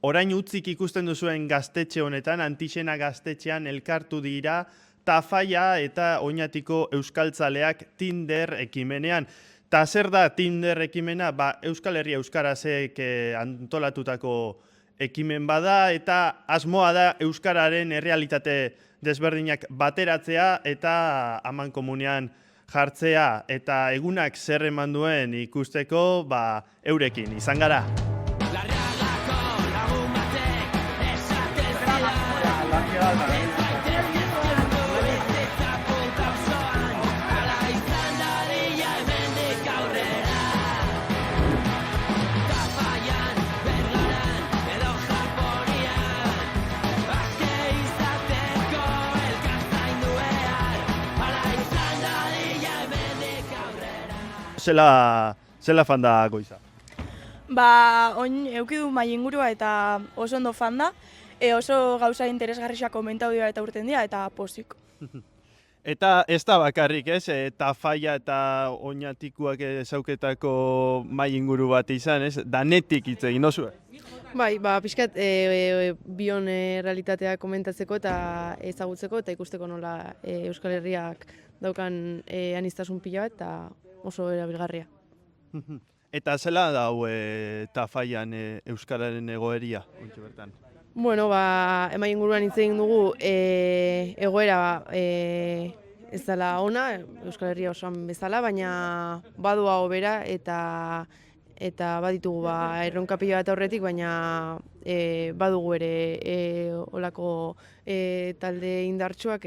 orain utzik ikusten duzuen gaztetxe honetan, Antixena gaztetxean elkartu dira Tafaia eta Oñatiko euskaltzaleak Tinder ekimenean. Ta zer da Tinder ekimena? Euskal Herria Euskarazek antolatutako ekimen bada eta asmoa da euskararen errealitate desberdinak bateratzea eta amankomunean jartzea eta egunak zer eman duen ikusteko eurekin izan gara. Zela fan da goiza? Oin euki du mai ingurua eta oso ondo fan da, oso gauza interesgarriak komentatu dira eta urten dira eta pozik. Eta ez da bakarrik, ez? Tafaia eta Oñatikoak ezauketako mai inguru bat izan, ez? Danetik hitz egin dozue? Bai, pixkat bion realitatea komentatzeko eta ezagutzeko eta ikusteko nola Euskal Herriak daukan aniztasun pila bat eta oso erabilgarria. Eta zela dau Tafaian euskararen egoeria, ontsi bertan? Bueno, emai inguruan hitz egin dugu egoera ez dela ona, Euskal Herria osoan bezala, baina badua hobera eta baditugu erronka pila bat aurretik, baina badugu ere olako talde indartsuak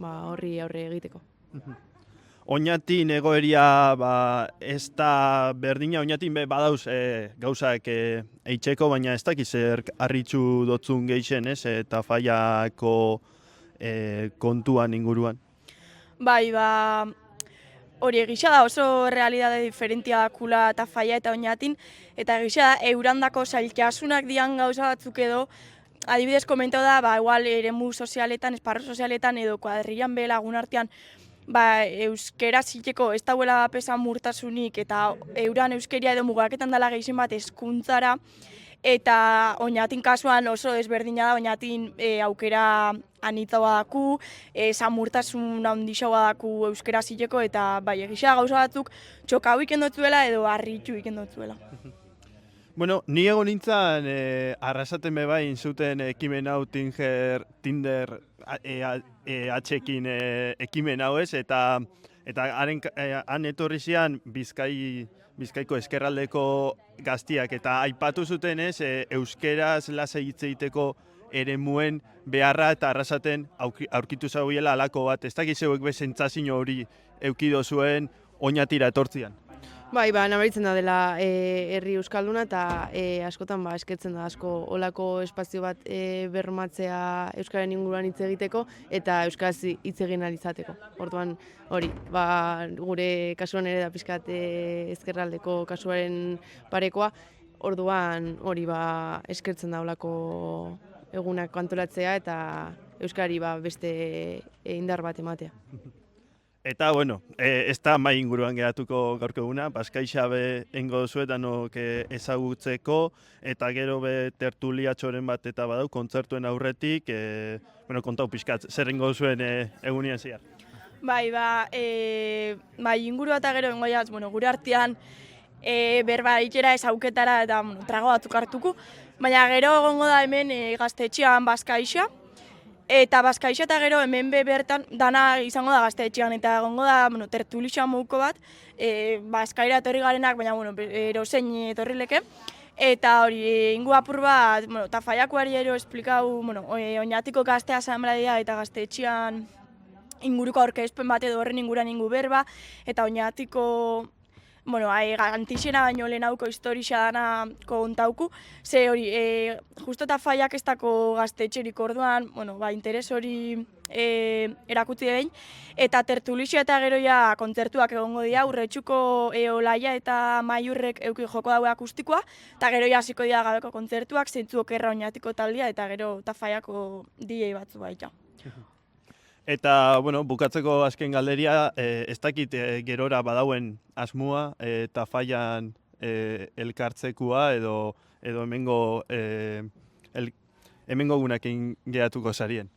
horri aurre egiteko. Oñatin egoeria ez da berdina, Oñatin badauz gauzak eitzeko, baina ez dakiz zer harritxu dotzun geixen, ez? Tafaiako kontuan inguruan. Bai, hori egisa da oso realidade diferentia dakula Tafaia eta Oñatin, eta egisa da eurandako zailtasunak dian gauza batzuk edo, adibidez komentau da, igual eremu sozialetan, esparru sozialetan edo kuadrillan be lagun artean, euskera zileko ez dauela pesan murtasunik eta euran euskeria edo mugaketan dela gehien bat hezkuntzara eta Oñatin kasuan oso desberdina da, Oñatin aukera anitza badaku, samurtasun handixo badaku euskera zileko eta egisa gauza batzuk txokau ikendotzuela edo harritu ikendotzuela. Bueno, ni egon nintzen arrasaten bebain zuten ekimen hau Tinder H-ekin ekimen hau ez, eta han etorri zian Bizkaiko eskerraldeko gaztiak, eta aipatu zuten ez, euskeraz lasai hitz egiteko eremuen beharra eta arrasaten aurkitu zauiela alako bat. Ez dakiz zeuek bezentzazio hori eukido zuen Oñatira etortzian. Bai, nabaritzen da dela herri euskalduna eta askotan eskertzen da asko olako espazio bat bermatzea euskaren inguruan hitz egiteko eta euskaraz hitz egin ahal izateko. Orduan hori, gure kasuan ere da pixkat ezkerraldeko kasuaren parekoa, orduan hori eskertzen da olako egunak antolatzea eta euskari beste indar bat ematea. Eta, bueno, ez da mai inguruan geratuko gaurko eguna, Bazkaixa engo duzuetanok ezagutzeko, eta gero tertuliatxoren bat eta badau, kontzertuen aurretik, kontau pixkat, zer ingo duzuen egunien zehar? Mai ingurua eta gero engoiaz, gure artean berba itxera ezauketara eta trago batzuk hartuko, baina gero egongo da hemen gaztetxean Bazkaixa, eta Bazkaixa eta gero hemen bertan dana izango da gaztetxean eta egongo da tertulixan moduko bat, Bazkaira etorri garenak, baina erozein etorri leke. Eta hori, ingu apur bat, Tafaiakoari ero esplikau, Oñatiko gaztea asamblea eta gaztetxean inguruko aurkezpen bat edo horren inguruan ingu berba, eta Oñatiko Antixena baino lehenauko historia dana kontauku, ze hori, justo Tafaiak ez dako gaztetxerik orduan, interes hori erakutzi behin, eta tertulixia eta gero kontzertuak egongo dira, Urretxuko Olaia eta Maiurrek euki joko daue akustikoa, eta gero hasiko dira gabeko kontzertuak, zeintzu okerra Oñatiko taldea, eta gero Tafaiako DJ batzu baita. Eta, bukatzeko azken galderia, ez dakit gerora badauen asmua, Tafaian elkartzekua edo hemengo hemengo gunakin geratuko zarien.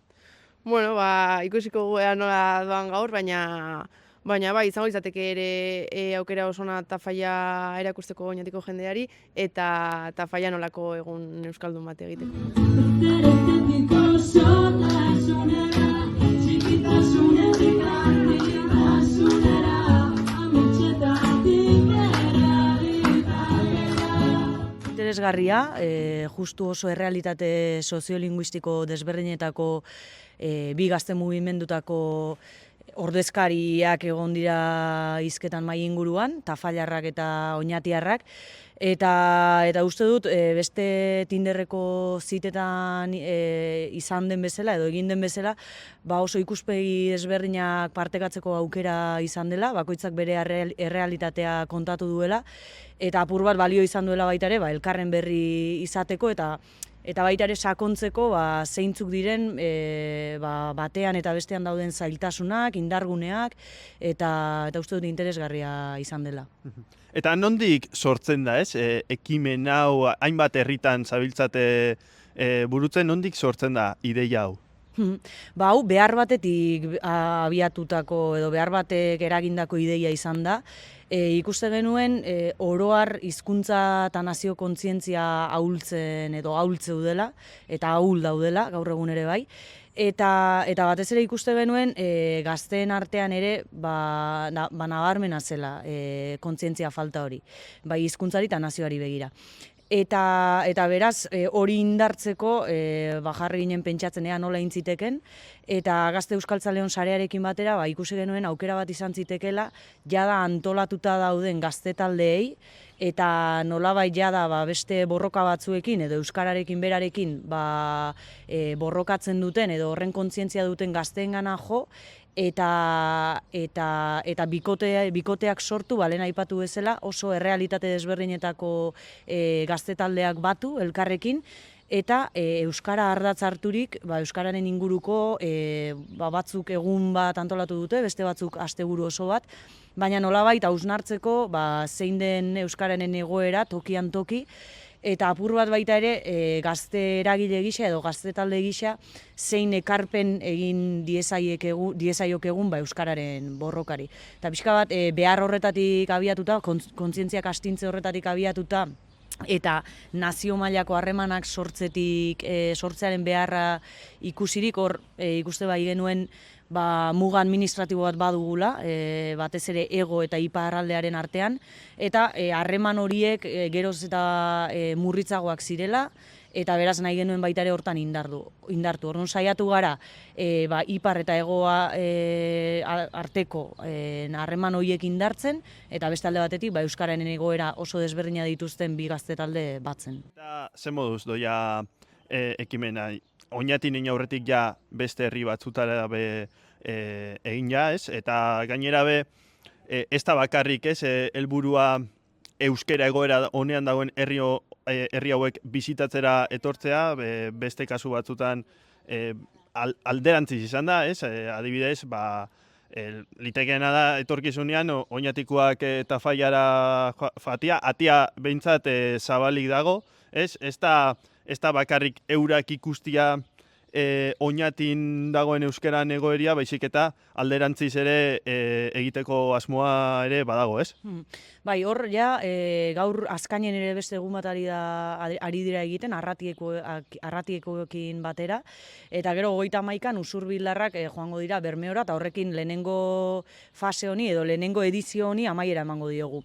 Bueno, ikusiko gu ea nola doan gaur, baina bai, izango izateke ere aukera osona Tafaia erakusteko oinatiko jendeari, eta Tafaia nolako egun euskaldun bat egiteko. Interesgarria, justu oso errealitate soziolinguistiko desberdinetako bi gazte mugimendutako ordezkariak egon dira hizketan mahai inguruan, tafallarrak eta oñatiarrak, eta uste dut beste Tinderreko zitetan izan den bezala edo egin den bezala, oso ikuspegi desberdinak partekatzeko aukera izan dela, bakoitzak bere errealitatea kontatu duela, eta apur bat balio izan duela baita ere, elkarren berri izateko eta baita ere sakontzeko zeintzuk diren batean eta bestean dauden zailtasunak, indarguneak, eta uste dut interesgarria izan dela. Eta nondik sortzen da, ez? Ekimen hau, hainbat herritan zabiltzate burutzen, nondik sortzen da ideia hau? Hau behar batetik abiatutako edo behar batek eragindako ideia izan da. Ikuste genuen oroar hizkuntza eta nazio kontzientzia ahultzen edo ahultzeudela eta ahul daudela gaur egun ere bai. Eta batez ere ikuste genuen gazteen artean ere nabarmena zela kontzientzia falta hori, bai hizkuntzari eta nazioari begira. Eta beraz, hori indartzeko jarri ginen pentsatzen ea nola intziteken, eta Gazte Euskaltzaleon sarearekin batera ikusi genuen aukera bat izan zitekela, jada antolatuta dauden gazte taldeei, eta nolabait jada beste borroka batzuekin edo euskararekin berarekin borrokatzen duten edo horren kontzientzia duten gazteengana jo, eta bikoteak sortu, lehen aipatu bezala, oso errealitate desberdinetako gazte taldeak batu elkarrekin, eta euskara ardatz harturik, euskararen inguruko batzuk egun bat antolatu dute, beste batzuk asteburu oso bat, baina nolabait hausnartzeko zein den euskararen egoera tokian toki, eta apur bat baita ere gazte eragile gisa edo gazte talde gisa zein ekarpen egin diezaiok egun euskararen borrokari. Eta pixka bat behar horretatik abiatuta, kontzientziak astintze horretatik abiatuta, eta nazio mailako harremanak sortzearen beharra ikusirik, hor ikuste bai genuen muga administratibo bat badugula, batez ere ego eta iparraldearen artean, eta harreman horiek geroz eta murritzagoak zirela, eta beraz nahi genuen baita ere hortan indartu. Orduan saiatu gara ipar eta egoa arteko harreman horiek indartzen, eta beste alde batetik euskararen egoera oso desberdina dituzten bi gazte talde batzen. Eta ze moduz doia ekimena? Oñatin egin aurretik beste herri batzutara egin ez? Eta gainera ez da bakarrik ez, helburua euskera egoera honean dagoen herri hauek bizitatzera etortzea, beste kasu batzutan alderantziz izan da, ez? Adibidez, litekeena da etorkizunean Oñatikoak Tafallara fatia, atia behintzat zabalik dago, ez? Ez da bakarrik eurak ikustia Oñatin dagoen euskeran egoeria, baizik eta alderantziz ere egiteko asmoa ere badago, ez? Bai, hor gaur azkainen ere beste egun bat ari dira egiten, arratiekoekin batera, eta gero 31an Usurbildarrak joango dira Bermeora, eta horrekin lehenengo fase honi edo lehenengo edizio honi amaiera emango diogu.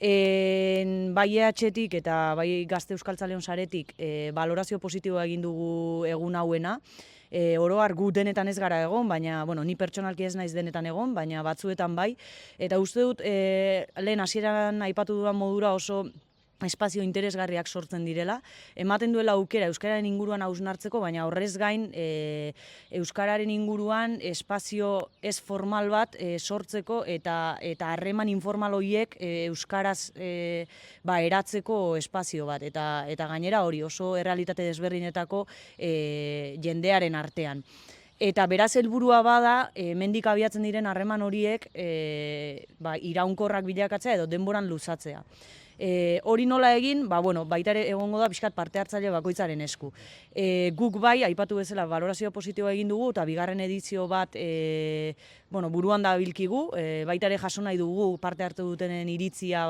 Bai EH-tik eta bai Gazte Euskaltzaleon saretik balorazio positiboa egin dugu egun hauena. Oro har gu denetan ez gara egon, baina ni pertsonalki ez naiz denetan egon, baina batzuetan bai. Eta uste dut lehen hasieran aipatu dudan modura oso espazio interesgarriak sortzen direla. Ematen duela aukera euskararen inguruan hausnartzeko, baina horrez gain euskararen inguruan espazio ez formal bat sortzeko eta harreman informal horiek euskaraz eratzeko espazio bat. Eta gainera hori oso errealitate desberdinetako jendearen artean. Eta beraz helburua bada, hemendik abiatzen diren harreman horiek iraunkorrak bilakatzea edo denboran luzatzea. Hori nola egin, baita ere egongo da pixkat parte hartzaile bakoitzaren esku. Guk bai, aipatu bezala, valorazio positiboa egin dugu, eta bigarren edizio bat buruan da bilkigu, baita ere jaso nahi dugu parte hartu dutenen iritzia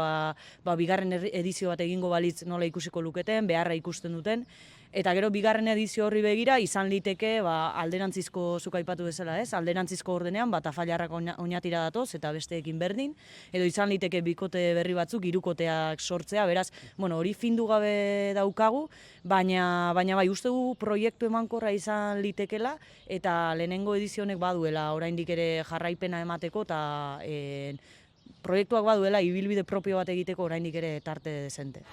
bigarren edizio bat egingo balitz nola ikusiko luketen, beharra ikusten duten, eta gero bigarren edizio horri begira izan liteke alderantzizko, zuk aipatu bezala, alderantzizko ordenean Tafallarrak oinatira datoz eta besteekin berdin, edo izan liteke bikote berri batzuk, hirukoteak sortzea, beraz, hori findu gabe daukagu, baina bai uste du proiektu emankorra izan litekela, eta lehenengo edizionek baduela oraindik ere jarraipena emateko, eta proiektuak baduela ibilbide propio bat egiteko oraindik ere tarte dezente.